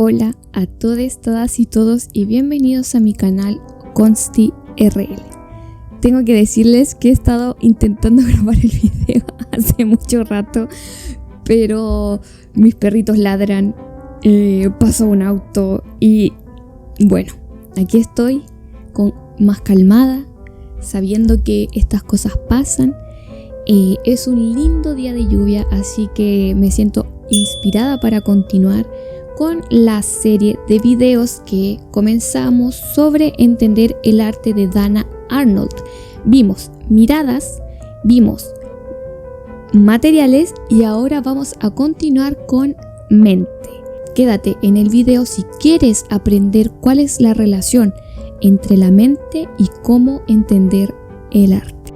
Hola a todos, todas y todos y bienvenidos a mi canal ConstiRL. Tengo que decirles que he estado intentando grabar el video hace mucho rato, pero mis perritos ladran, pasó un auto y bueno, aquí estoy más calmada, sabiendo que estas cosas pasan. Es un lindo día de lluvia, así que me siento inspirada para continuar con la serie de videos que comenzamos sobre entender el arte de Dana Arnold. Vimos miradas, vimos materiales y ahora vamos a continuar con mente. Quédate en el video si quieres aprender cuál es la relación entre la mente y cómo entender el arte.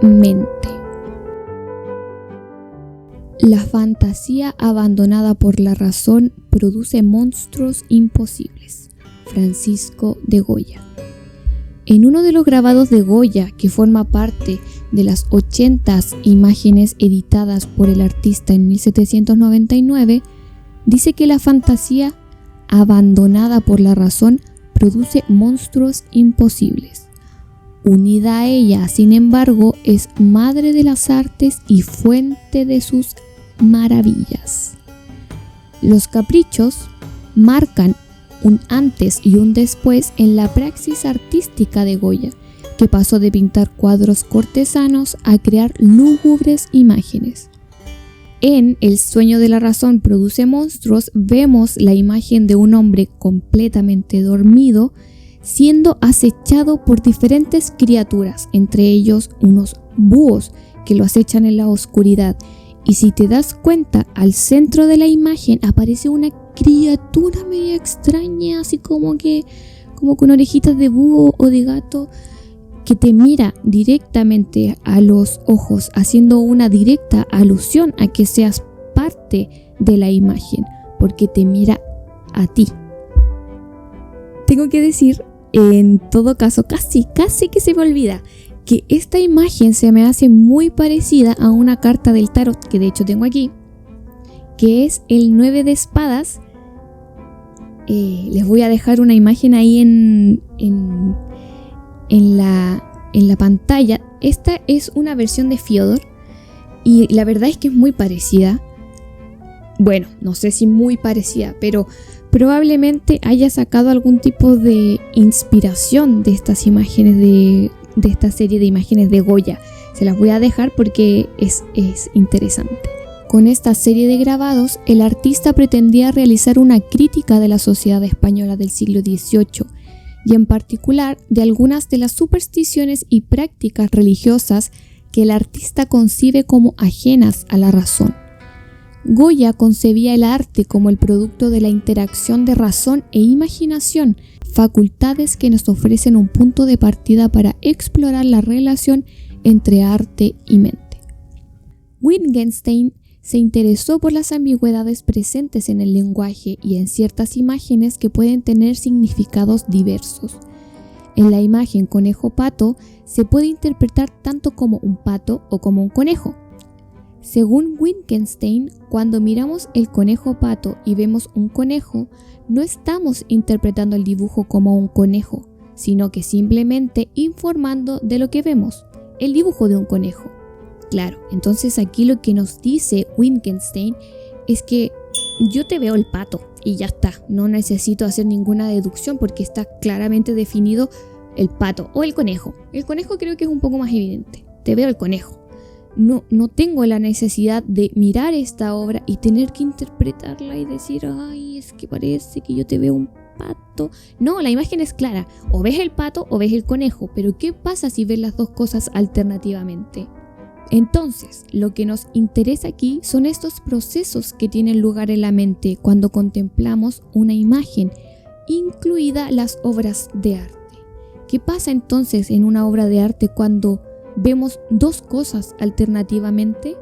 Mente. La fantasía abandonada por la razón produce monstruos imposibles. Francisco de Goya. En uno de los grabados de Goya, que forma parte de las 80 imágenes editadas por el artista en 1799, dice que la fantasía abandonada por la razón produce monstruos imposibles. Unida a ella, sin embargo, es madre de las artes y fuente de sus maravillas. Los caprichos marcan un antes y un después en la praxis artística de Goya, que pasó de pintar cuadros cortesanos a crear lúgubres imágenes. En El sueño de la razón produce monstruos vemos la imagen de un hombre completamente dormido siendo acechado por diferentes criaturas, entre ellos unos búhos que lo acechan en la oscuridad. Y si te das cuenta, al centro de la imagen aparece una criatura media extraña, así como con orejitas de búho o de gato, que te mira directamente a los ojos, haciendo una directa alusión a que seas parte de la imagen, porque te mira a ti. Tengo que decir, en todo caso, casi que se me olvida, que esta imagen se me hace muy parecida a una carta del tarot, que de hecho tengo aquí, que es el 9 de espadas. Les voy a dejar una imagen ahí en la pantalla. Esta es una versión de Fiodor y la verdad es que es muy parecida. Bueno, no sé si muy parecida, pero probablemente haya sacado algún tipo de inspiración de estas imágenes de esta serie de imágenes de Goya. Se las voy a dejar porque es interesante. Con esta serie de grabados, el artista pretendía realizar una crítica de la sociedad española del siglo XVIII y en particular de algunas de las supersticiones y prácticas religiosas que el artista concibe como ajenas a la razón. Goya concebía el arte como el producto de la interacción de razón e imaginación, facultades que nos ofrecen un punto de partida para explorar la relación entre arte y mente. Wittgenstein se interesó por las ambigüedades presentes en el lenguaje y en ciertas imágenes que pueden tener significados diversos. En la imagen conejo-pato se puede interpretar tanto como un pato o como un conejo. Según Wittgenstein, cuando miramos el conejo-pato y vemos un conejo, no estamos interpretando el dibujo como un conejo, sino que simplemente informando de lo que vemos, el dibujo de un conejo. Claro, entonces aquí lo que nos dice Wittgenstein es que yo te veo el pato y ya está, no necesito hacer ninguna deducción porque está claramente definido el pato o el conejo. El conejo creo que es un poco más evidente, te veo el conejo. No tengo la necesidad de mirar esta obra y tener que interpretarla y decir, ay, es que parece que yo te veo un pato. No, la imagen es clara, o ves el pato o ves el conejo, pero ¿qué pasa si ves las dos cosas alternativamente? Entonces, lo que nos interesa aquí son estos procesos que tienen lugar en la mente cuando contemplamos una imagen, incluidas las obras de arte. ¿Qué pasa entonces en una obra de arte cuando vemos dos cosas alternativamente?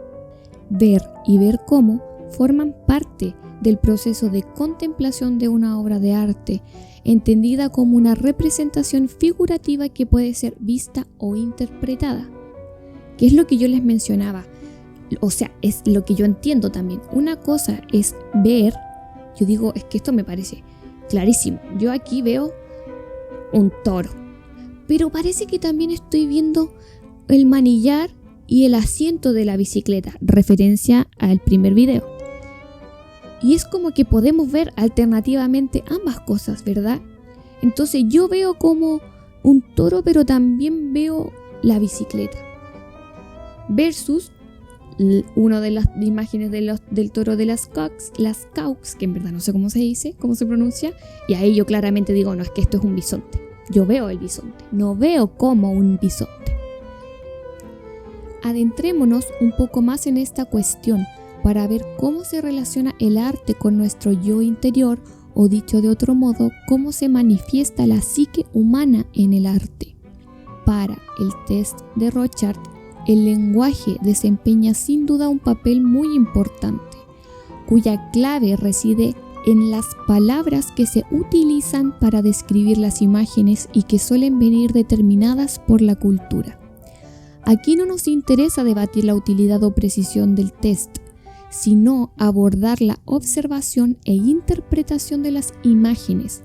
Ver y ver cómo forman parte del proceso de contemplación de una obra de arte, entendida como una representación figurativa que puede ser vista o interpretada. ¿Qué es lo que yo les mencionaba? O sea, es lo que yo entiendo también. Una cosa es ver yo digo, es que esto me parece clarísimo. Yo aquí veo un toro, pero parece que también estoy viendo el manillar y el asiento de la bicicleta, referencia al primer video. Y es como que podemos ver alternativamente ambas cosas, ¿verdad? Entonces yo veo como un toro, pero también veo la bicicleta. Versus una de las imágenes del toro de las Caux, que en verdad no sé cómo se dice, cómo se pronuncia, y ahí yo claramente digo, no, es que esto es un bisonte. Yo veo el bisonte, no veo como un bisonte. Adentrémonos un poco más en esta cuestión para ver cómo se relaciona el arte con nuestro yo interior, o dicho de otro modo, cómo se manifiesta la psique humana en el arte. Para el test de Rorschach, el lenguaje desempeña sin duda un papel muy importante, cuya clave reside en las palabras que se utilizan para describir las imágenes y que suelen venir determinadas por la cultura. Aquí no nos interesa debatir la utilidad o precisión del test, sino abordar la observación e interpretación de las imágenes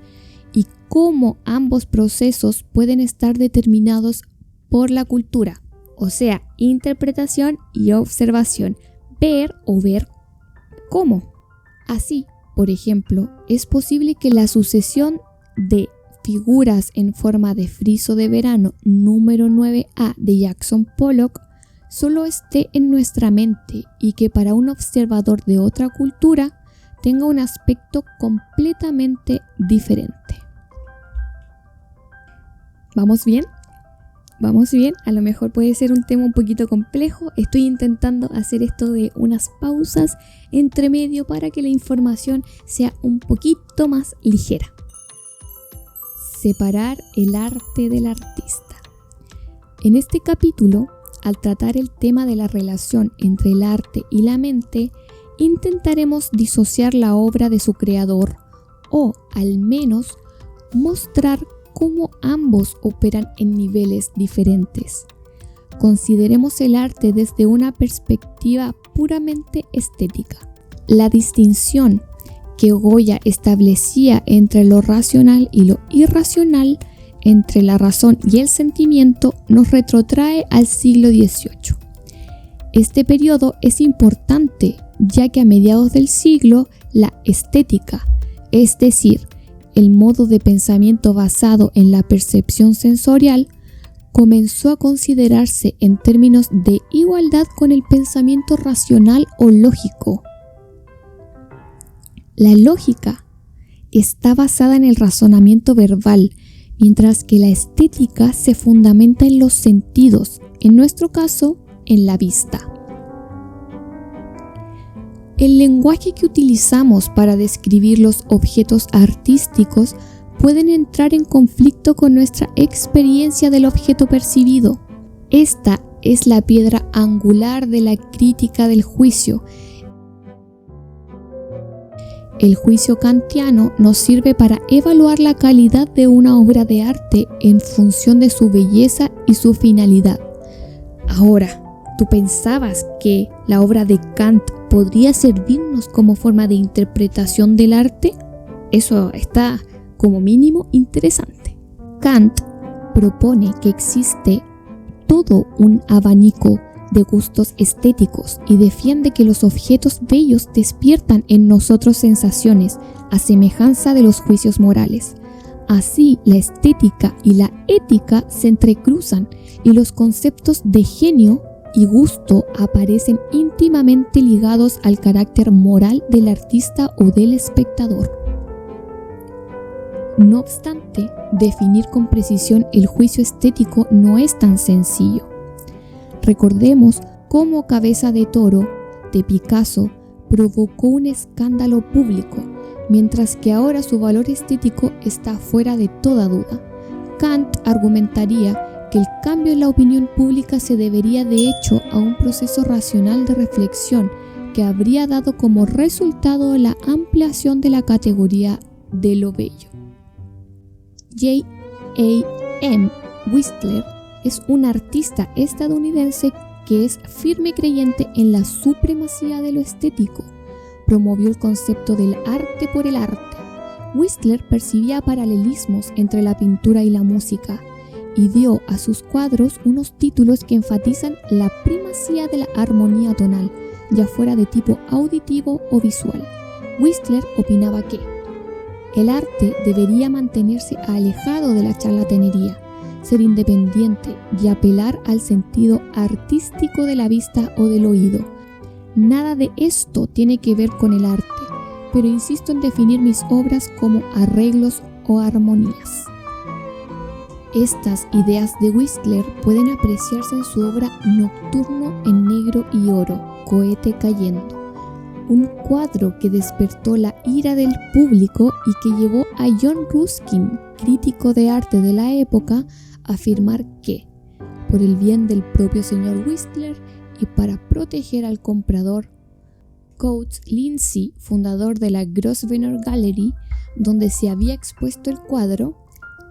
y cómo ambos procesos pueden estar determinados por la cultura, o sea, interpretación y observación, ver o ver cómo. Así, por ejemplo, es posible que la sucesión de figuras en forma de friso de verano número 9A de Jackson Pollock solo esté en nuestra mente y que para un observador de otra cultura tenga un aspecto completamente diferente. ¿Vamos bien? ¿Vamos bien? A lo mejor puede ser un tema un poquito complejo. Estoy intentando hacer esto de unas pausas entre medio para que la información sea un poquito más ligera. Separar el arte del artista. En este capítulo, al tratar el tema de la relación entre el arte y la mente, intentaremos disociar la obra de su creador o, al menos, mostrar cómo ambos operan en niveles diferentes. Consideremos el arte desde una perspectiva puramente estética. La distinción que Goya establecía entre lo racional y lo irracional, entre la razón y el sentimiento, nos retrotrae al siglo XVIII. Este periodo es importante ya que a mediados del siglo la estética, es decir, el modo de pensamiento basado en la percepción sensorial, comenzó a considerarse en términos de igualdad con el pensamiento racional o lógico. La lógica está basada en el razonamiento verbal, mientras que la estética se fundamenta en los sentidos, en nuestro caso, en la vista. El lenguaje que utilizamos para describir los objetos artísticos pueden entrar en conflicto con nuestra experiencia del objeto percibido. Esta es la piedra angular de la crítica del juicio. El juicio kantiano nos sirve para evaluar la calidad de una obra de arte en función de su belleza y su finalidad. Ahora, ¿tú pensabas que la obra de Kant podría servirnos como forma de interpretación del arte? Eso está como mínimo interesante. Kant propone que existe todo un abanico de gustos estéticos y defiende que los objetos bellos despiertan en nosotros sensaciones a semejanza de los juicios morales. Así, la estética y la ética se entrecruzan y los conceptos de genio y gusto aparecen íntimamente ligados al carácter moral del artista o del espectador. No obstante, definir con precisión el juicio estético no es tan sencillo. Recordemos cómo Cabeza de Toro, de Picasso, provocó un escándalo público, mientras que ahora su valor estético está fuera de toda duda. Kant argumentaría que el cambio en la opinión pública se debería de hecho a un proceso racional de reflexión que habría dado como resultado la ampliación de la categoría de lo bello. J.A.M. Whistler es un artista estadounidense que es firme creyente en la supremacía de lo estético. promovió el concepto del arte por el arte. Whistler percibía paralelismos entre la pintura y la música y dio a sus cuadros unos títulos que enfatizan la primacía de la armonía tonal, ya fuera de tipo auditivo o visual. Whistler opinaba que el arte debería mantenerse alejado de la charlatanería, ser independiente y apelar al sentido artístico de la vista o del oído. Nada de esto tiene que ver con el arte, pero insisto en definir mis obras como arreglos o armonías. Estas ideas de Whistler pueden apreciarse en su obra Nocturno en negro y oro, Cohete cayendo, un cuadro que despertó la ira del público y que llevó a John Ruskin, crítico de arte de la época, a afirmar que, por el bien del propio señor Whistler y para proteger al comprador, Coates Lindsay, fundador de la Grosvenor Gallery, donde se había expuesto el cuadro,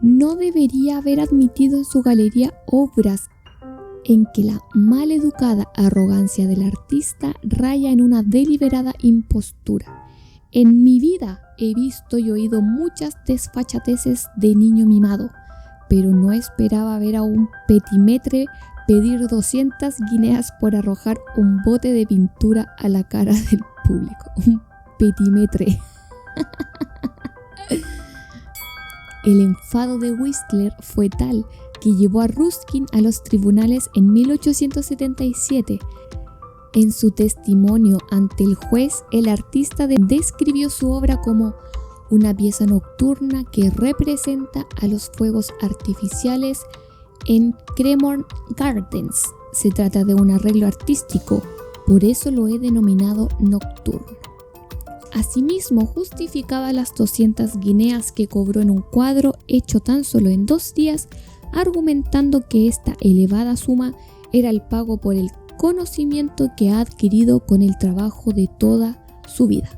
no debería haber admitido en su galería obras en que la maleducada arrogancia del artista raya en una deliberada impostura. En mi vida he visto y oído muchas desfachateces de niño mimado, pero no esperaba ver a un petimetre pedir 200 guineas por arrojar un bote de pintura a la cara del público. Un petimetre. El enfado de Whistler fue tal que llevó a Ruskin a los tribunales en 1877. En su testimonio ante el juez, el artista describió su obra como una pieza nocturna que representa a los fuegos artificiales en Cremorne Gardens. Se trata de un arreglo artístico, por eso lo he denominado nocturno. Asimismo, justificaba las 200 guineas que cobró en un cuadro hecho tan solo en 2 días, argumentando que esta elevada suma era el pago por el conocimiento que ha adquirido con el trabajo de toda su vida.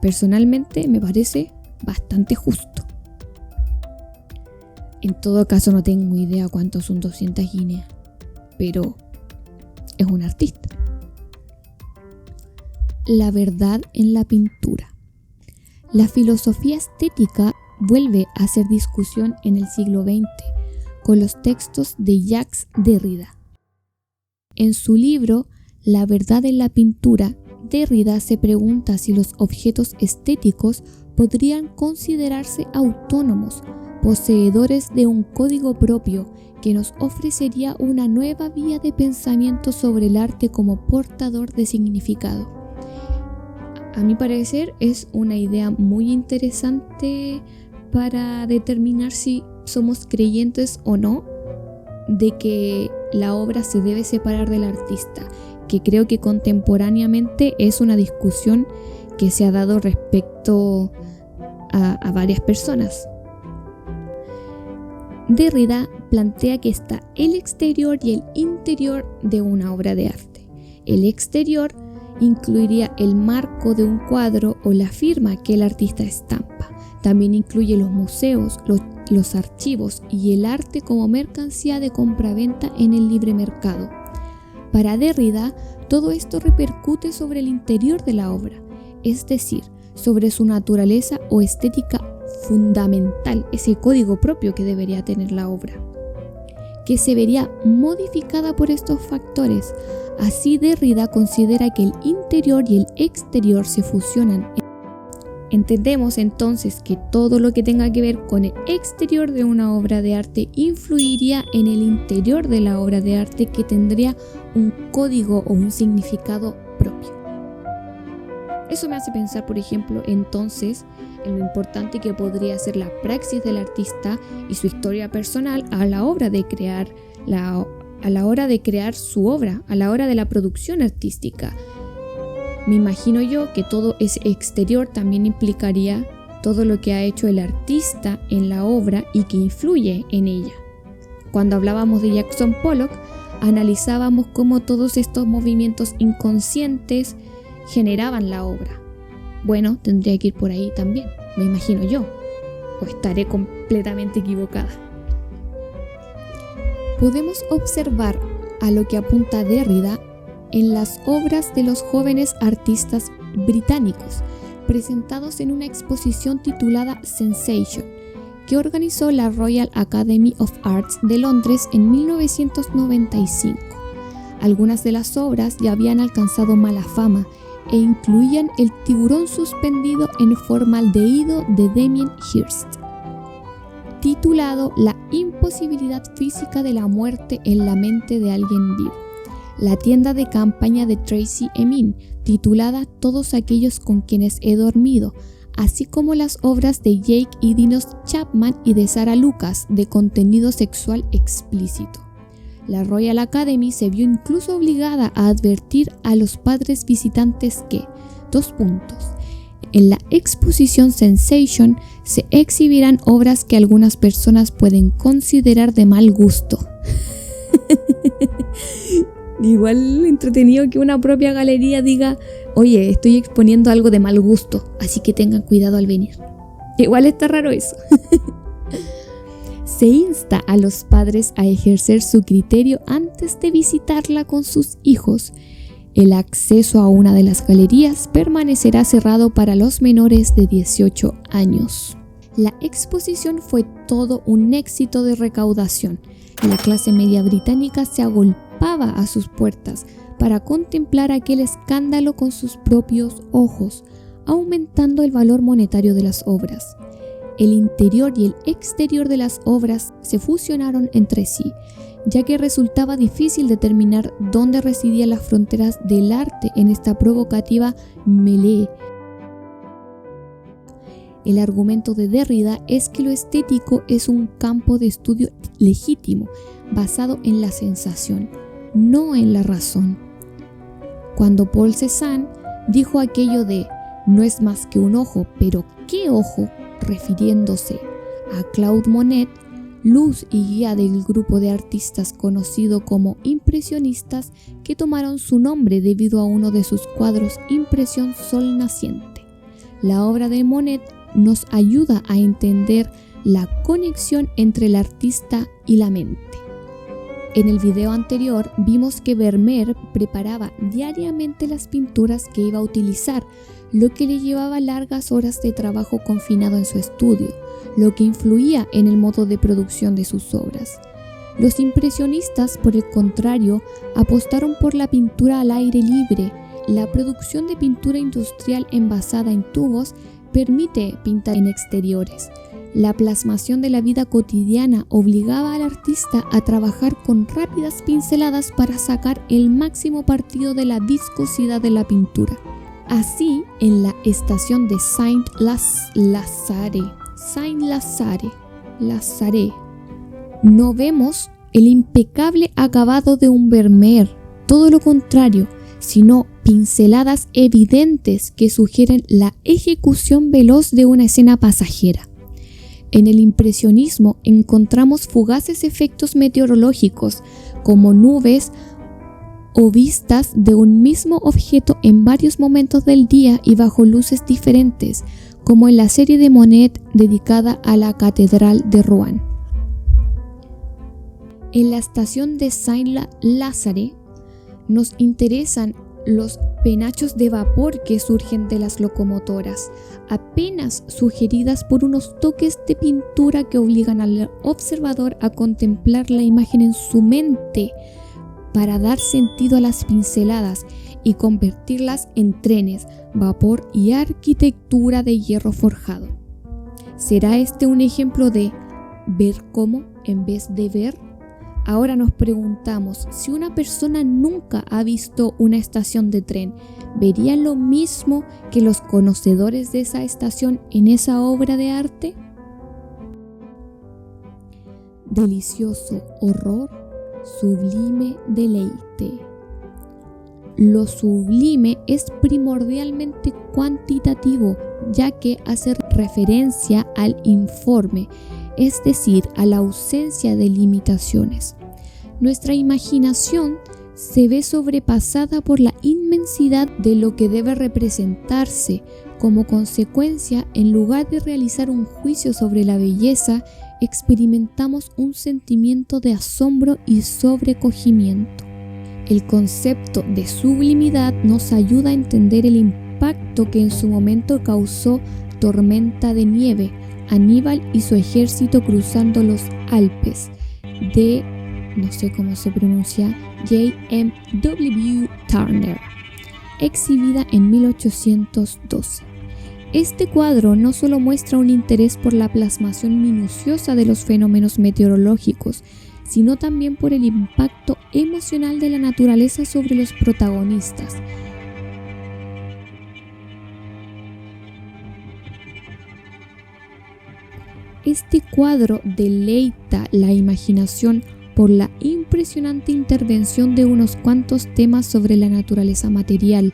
Personalmente me parece bastante justo. En todo caso no tengo idea cuántos son 200 guineas, pero es un artista. La verdad en la pintura. La filosofía estética vuelve a hacer discusión en el siglo XX con los textos de Jacques Derrida. En su libro La verdad en la pintura, Derrida se pregunta si los objetos estéticos podrían considerarse autónomos, poseedores de un código propio que nos ofrecería una nueva vía de pensamiento sobre el arte como portador de significado. A mi parecer es una idea muy interesante para determinar si somos creyentes o no de que la obra se debe separar del artista, que creo que contemporáneamente es una discusión que se ha dado respecto a varias personas. Derrida plantea que está el exterior y el interior de una obra de arte. El exterior incluiría el marco de un cuadro o la firma que el artista estampa. También incluye los museos, los archivos y el arte como mercancía de compra-venta en el libre mercado. Para Derrida, todo esto repercute sobre el interior de la obra, es decir, sobre su naturaleza o estética fundamental, ese código propio que debería tener la obra, que se vería modificada por estos factores. Así Derrida considera que el interior y el exterior se fusionan. Entendemos entonces que todo lo que tenga que ver con el exterior de una obra de arte influiría en el interior de la obra de arte, que tendría un código o un significado propio. Eso me hace pensar, por ejemplo, entonces en lo importante que podría ser la praxis del artista y su historia personal a la hora de crear su obra, a la hora de la producción artística. Me imagino yo que todo ese exterior también implicaría todo lo que ha hecho el artista en la obra y que influye en ella. Cuando hablábamos de Jackson Pollock, analizábamos cómo todos estos movimientos inconscientes generaban la obra. Bueno, tendría que ir por ahí también, me imagino yo, o estaré completamente equivocada. Podemos observar a lo que apunta Derrida en las obras de los jóvenes artistas británicos, presentados en una exposición titulada Sensation, que organizó la Royal Academy of Arts de Londres en 1995. Algunas de las obras ya habían alcanzado mala fama e incluían el tiburón suspendido en formaldehído de Damien Hirst, titulado La imposibilidad física de la muerte en la mente de alguien vivo, la tienda de campaña de Tracey Emin, titulada Todos aquellos con quienes he dormido, así como las obras de Jake y Dinos Chapman y de Sarah Lucas de contenido sexual explícito. La Royal Academy se vio incluso obligada a advertir a los padres visitantes que, en la exposición Sensation se exhibirán obras que algunas personas pueden considerar de mal gusto. Igual entretenido que una propia galería diga, oye, estoy exponiendo algo de mal gusto, así que tengan cuidado al venir. Igual está raro eso. Se insta a los padres a ejercer su criterio antes de visitarla con sus hijos. El acceso a una de las galerías permanecerá cerrado para los menores de 18 años. La exposición fue todo un éxito de recaudación. La clase media británica se agolpaba a sus puertas para contemplar aquel escándalo con sus propios ojos, aumentando el valor monetario de las obras. El interior y el exterior de las obras se fusionaron entre sí, ya que resultaba difícil determinar dónde residían las fronteras del arte en esta provocativa melee. El argumento de Derrida es que lo estético es un campo de estudio legítimo, basado en la sensación, no en la razón. Cuando Paul Cézanne dijo aquello de «no es más que un ojo, pero ¿qué ojo?», refiriéndose a Claude Monet, luz y guía del grupo de artistas conocido como impresionistas, que tomaron su nombre debido a uno de sus cuadros Impresión Sol Naciente. La obra de Monet nos ayuda a entender la conexión entre el artista y la mente. En el video anterior vimos que Vermeer preparaba diariamente las pinturas que iba a utilizar, lo que le llevaba largas horas de trabajo confinado en su estudio, lo que influía en el modo de producción de sus obras. Los impresionistas, por el contrario, apostaron por la pintura al aire libre. La producción de pintura industrial envasada en tubos permite pintar en exteriores. La plasmación de la vida cotidiana obligaba al artista a trabajar con rápidas pinceladas para sacar el máximo partido de la viscosidad de la pintura. Así, en la estación de Saint-Lazare, no vemos el impecable acabado de un Vermeer, todo lo contrario, sino pinceladas evidentes que sugieren la ejecución veloz de una escena pasajera. En el impresionismo encontramos fugaces efectos meteorológicos, como nubes o vistas de un mismo objeto en varios momentos del día y bajo luces diferentes, como en la serie de Monet dedicada a la Catedral de Rouen. En la estación de Saint-Lazare nos interesan los penachos de vapor que surgen de las locomotoras, apenas sugeridas por unos toques de pintura que obligan al observador a contemplar la imagen en su mente para dar sentido a las pinceladas y convertirlas en trenes, vapor y arquitectura de hierro forjado. ¿Será este un ejemplo de ver cómo en vez de ver? Ahora nos preguntamos, si una persona nunca ha visto una estación de tren, ¿vería lo mismo que los conocedores de esa estación en esa obra de arte? Delicioso horror, sublime deleite. Lo sublime es primordialmente cuantitativo, ya que hace referencia al informe, es decir, a la ausencia de limitaciones. Nuestra imaginación se ve sobrepasada por la inmensidad de lo que debe representarse. Como consecuencia, en lugar de realizar un juicio sobre la belleza, experimentamos un sentimiento de asombro y sobrecogimiento. El concepto de sublimidad nos ayuda a entender el impacto que en su momento causó Tormenta de Nieve, Aníbal y su ejército cruzando los Alpes, de, no sé cómo se pronuncia, J.M.W. Turner, exhibida en 1812. Este cuadro no solo muestra un interés por la plasmación minuciosa de los fenómenos meteorológicos, sino también por el impacto emocional de la naturaleza sobre los protagonistas. Este cuadro deleita la imaginación por la impresionante intervención de unos cuantos temas sobre la naturaleza material,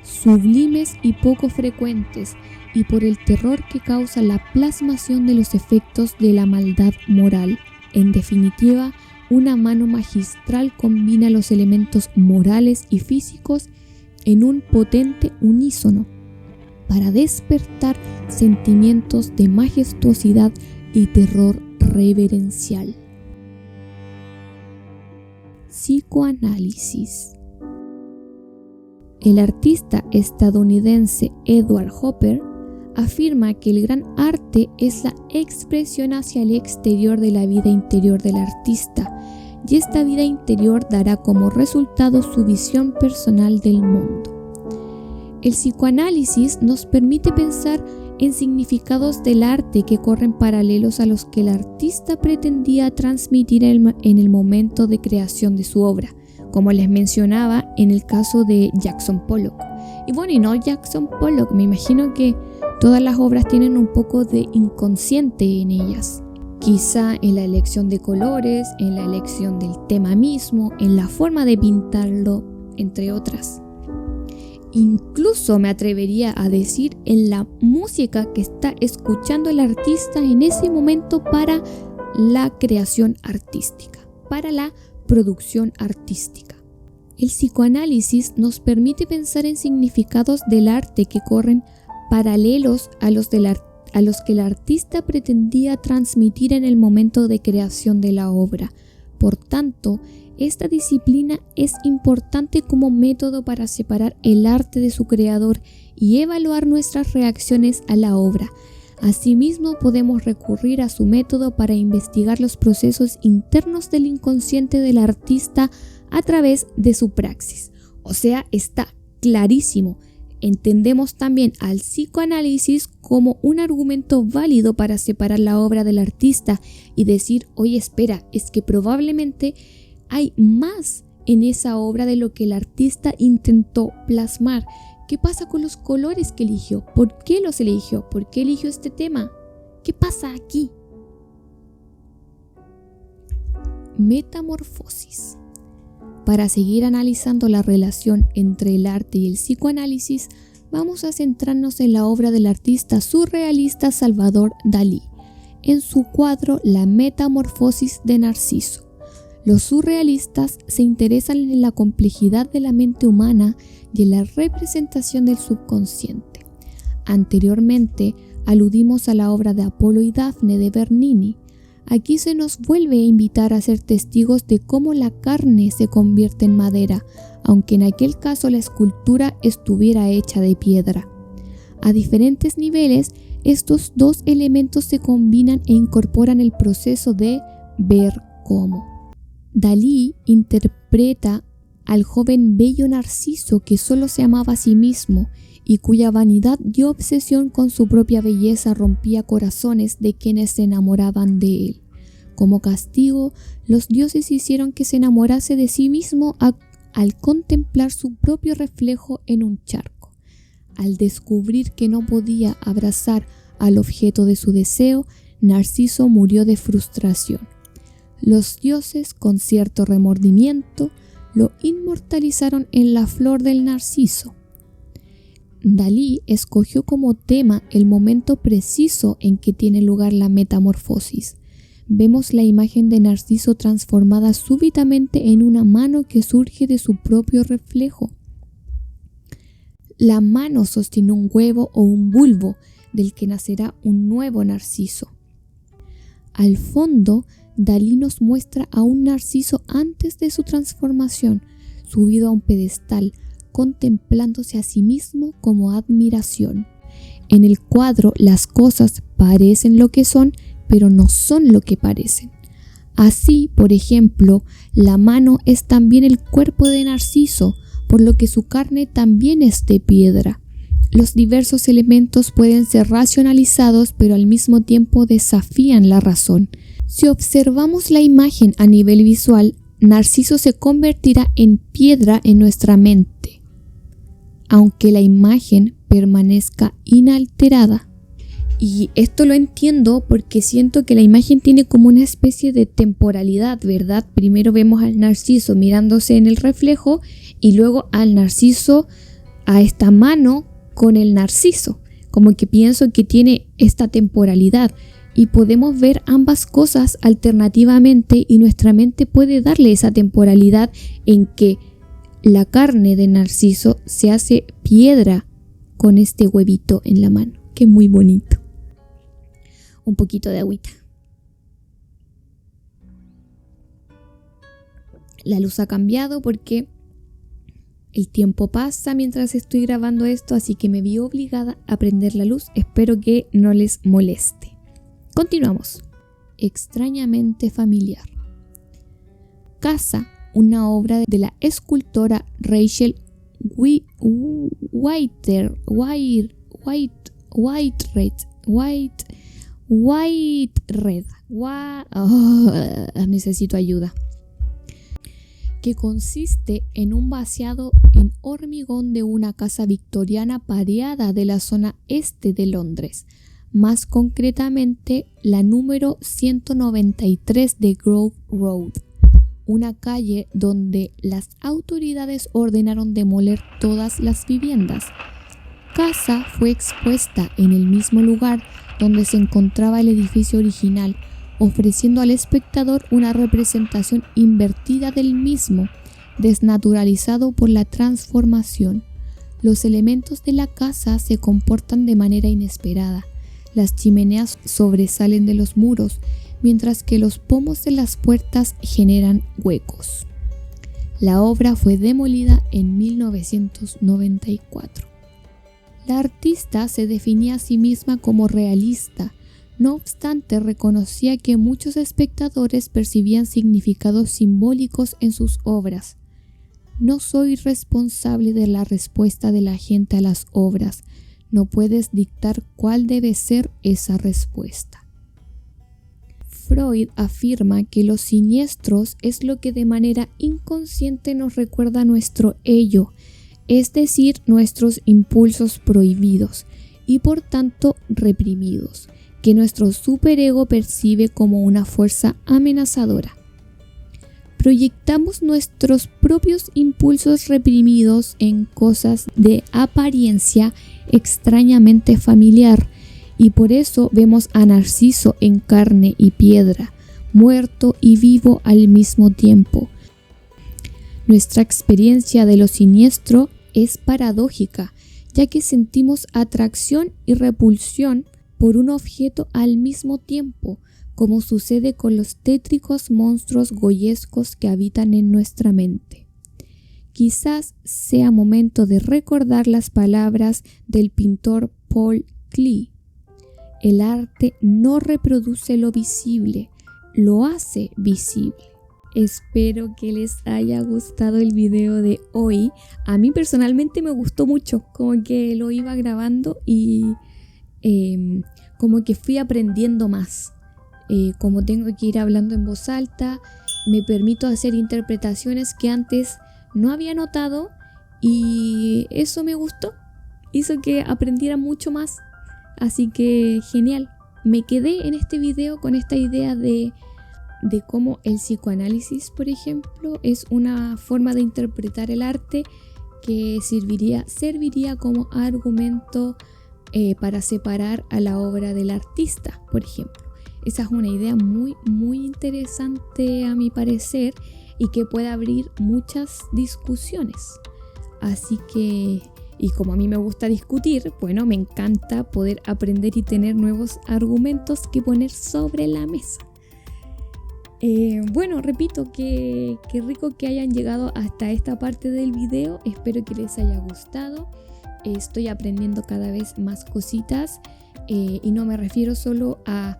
sublimes y poco frecuentes, y por el terror que causa la plasmación de los efectos de la maldad moral. En definitiva, una mano magistral combina los elementos morales y físicos en un potente unísono para despertar sentimientos de majestuosidad y terror reverencial. Psicoanálisis. El artista estadounidense Edward Hopper afirma que el gran arte es la expresión hacia el exterior de la vida interior del artista, y esta vida interior dará como resultado su visión personal del mundo. El psicoanálisis nos permite pensar en significados del arte que corren paralelos a los que el artista pretendía transmitir en el momento de creación de su obra, como les mencionaba en el caso de Jackson Pollock. Y bueno, y no Jackson Pollock, me imagino que todas las obras tienen un poco de inconsciente en ellas. Quizá en la elección de colores, en la elección del tema mismo, en la forma de pintarlo, entre otras. Incluso me atrevería a decir en la música que está escuchando el artista en ese momento para la creación artística, para la producción artística. El psicoanálisis nos permite pensar en significados del arte que corren paralelos a los que el artista pretendía transmitir en el momento de creación de la obra. Por tanto, esta disciplina es importante como método para separar el arte de su creador y evaluar nuestras reacciones a la obra. Asimismo, podemos recurrir a su método para investigar los procesos internos del inconsciente del artista a través de su praxis. O sea, está clarísimo. Entendemos también al psicoanálisis como un argumento válido para separar la obra del artista y decir, oye, espera, es que probablemente hay más en esa obra de lo que el artista intentó plasmar. ¿Qué pasa con los colores que eligió? ¿Por qué los eligió? ¿Por qué eligió este tema? ¿Qué pasa aquí? Metamorfosis. Para seguir analizando la relación entre el arte y el psicoanálisis, vamos a centrarnos en la obra del artista surrealista Salvador Dalí, en su cuadro La Metamorfosis de Narciso. Los surrealistas se interesan en la complejidad de la mente humana y en la representación del subconsciente. Anteriormente aludimos a la obra de Apolo y Dafne de Bernini. Aquí se nos vuelve a invitar a ser testigos de cómo la carne se convierte en madera, aunque en aquel caso la escultura estuviera hecha de piedra. A diferentes niveles, estos dos elementos se combinan e incorporan el proceso de ver cómo. Dalí interpreta al joven bello Narciso que solo se amaba a sí mismo y cuya vanidad y obsesión con su propia belleza rompía corazones de quienes se enamoraban de él. Como castigo, los dioses hicieron que se enamorase de sí mismo al contemplar su propio reflejo en un charco. Al descubrir que no podía abrazar al objeto de su deseo, Narciso murió de frustración. Los dioses, con cierto remordimiento, lo inmortalizaron en la flor del narciso. Dalí escogió como tema el momento preciso en que tiene lugar la metamorfosis. Vemos la imagen de Narciso transformada súbitamente en una mano que surge de su propio reflejo. La mano sostiene un huevo o un bulbo del que nacerá un nuevo Narciso. Al fondo, Dalí nos muestra a un Narciso antes de su transformación. subido a un pedestal, contemplándose a sí mismo como admiración. En el cuadro las cosas parecen lo que son, pero no son lo que parecen. Así, por ejemplo, la mano es también el cuerpo de Narciso, por lo que su carne también es de piedra. Los diversos elementos pueden ser racionalizados, pero al mismo tiempo desafían la razón. Si observamos la imagen a nivel visual, Narciso se convertirá en piedra en nuestra mente, aunque la imagen permanezca inalterada. Y esto lo entiendo porque siento que la imagen tiene como una especie de temporalidad, ¿verdad? Primero vemos al Narciso mirándose en el reflejo y luego al Narciso, a esta mano con el Narciso. Como que pienso que tiene esta temporalidad y podemos ver ambas cosas alternativamente y nuestra mente puede darle esa temporalidad en que la carne de Narciso se hace piedra con este huevito en la mano, que es muy bonito. Un poquito de agüita. La luz ha cambiado porque el tiempo pasa mientras estoy grabando esto, así que me vi obligada a prender la luz. Espero que no les moleste. Continuamos. Extrañamente familiar. Casa, una obra de la escultora Rachel Whitehead. Necesito ayuda. Que consiste en un vaciado en hormigón de una casa victoriana pareada de la zona este de Londres, más concretamente la número 193 de Grove Road, una calle donde las autoridades ordenaron demoler todas las viviendas. Casa fue expuesta en el mismo lugar donde se encontraba el edificio original, ofreciendo al espectador una representación invertida del mismo, desnaturalizado por la transformación. Los elementos de la casa se comportan de manera inesperada. Las chimeneas sobresalen de los muros, mientras que los pomos de las puertas generan huecos. La obra fue demolida en 1994. La artista se definía a sí misma como realista. No obstante, reconocía que muchos espectadores percibían significados simbólicos en sus obras. No soy responsable de la respuesta de la gente a las obras. No puedes dictar cuál debe ser esa respuesta. Freud afirma que los siniestros es lo que de manera inconsciente nos recuerda nuestro ello, es decir, nuestros impulsos prohibidos y por tanto reprimidos, que nuestro superego percibe como una fuerza amenazadora. Proyectamos nuestros propios impulsos reprimidos en cosas de apariencia extrañamente familiar, y por eso vemos a Narciso en carne y piedra, muerto y vivo al mismo tiempo. Nuestra experiencia de lo siniestro es paradójica, ya que sentimos atracción y repulsión por un objeto al mismo tiempo, como sucede con los tétricos monstruos goyescos que habitan en nuestra mente. Quizás sea momento de recordar las palabras del pintor Paul Klee. El arte no reproduce lo visible, lo hace visible. Espero que les haya gustado el video de hoy. A mí personalmente me gustó mucho, como que lo iba grabando y como que fui aprendiendo más. Como tengo que ir hablando en voz alta, me permito hacer interpretaciones que antes no había notado y eso me gustó. Hizo que aprendiera mucho más. Así que genial. Me quedé en este video con esta idea de cómo el psicoanálisis, por ejemplo, es una forma de interpretar el arte que serviría como argumento para separar a la obra del artista, por ejemplo. Esa es una idea muy, muy interesante a mi parecer y que puede abrir muchas discusiones. Así que, y como a mí me gusta discutir, bueno, me encanta poder aprender y tener nuevos argumentos que poner sobre la mesa. Bueno, repito que rico que hayan llegado hasta esta parte del video. Espero que les haya gustado. Estoy aprendiendo cada vez más cositas y no me refiero solo a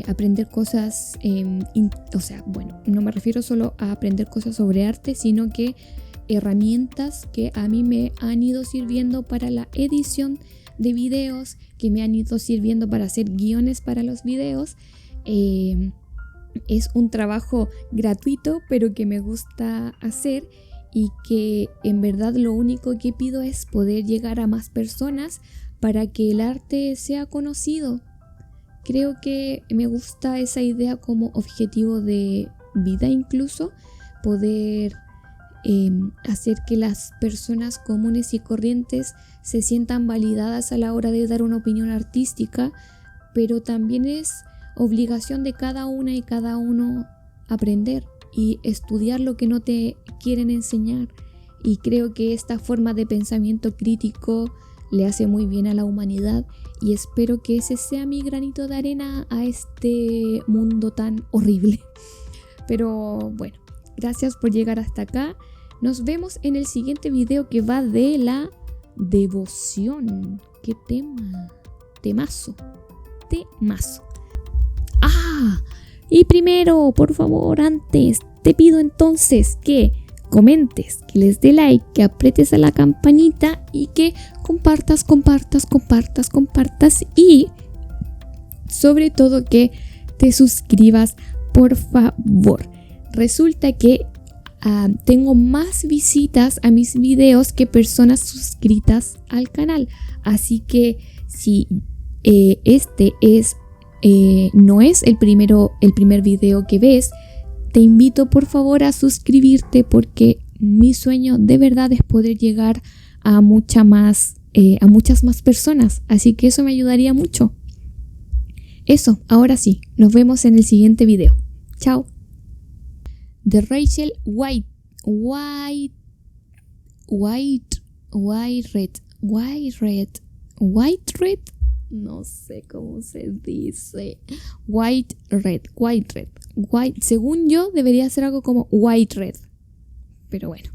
aprender cosas, no me refiero solo a aprender cosas sobre arte, sino que herramientas que a mí me han ido sirviendo para la edición de videos, que me han ido sirviendo para hacer guiones para los videos. Es un trabajo gratuito, pero que me gusta hacer y que en verdad lo único que pido es poder llegar a más personas para que el arte sea conocido. Creo que me gusta esa idea como objetivo de vida, incluso poder hacer que las personas comunes y corrientes se sientan validadas a la hora de dar una opinión artística, pero también es obligación de cada una y cada uno aprender y estudiar lo que no te quieren enseñar. Y creo que esta forma de pensamiento crítico le hace muy bien a la humanidad y espero que ese sea mi granito de arena a este mundo tan horrible. Pero bueno, gracias por llegar hasta acá. Nos vemos en el siguiente video, que va de la devoción. ¿Qué tema? Temazo. Y primero, por favor, antes, te pido entonces que comentes, que les dé like, que aprietes a la campanita y que compartas y sobre todo que te suscribas, por favor. Resulta que tengo más visitas a mis videos que personas suscritas al canal, así que si este no es el primer video que ves, te invito por favor a suscribirte, porque mi sueño de verdad es poder llegar a muchas más personas, así que eso me ayudaría mucho. Eso, ahora sí, nos vemos en el siguiente video. Chao. De Rachel Whitehead, no sé cómo se dice. Whitehead. Según yo debería ser algo como Whitehead, pero bueno.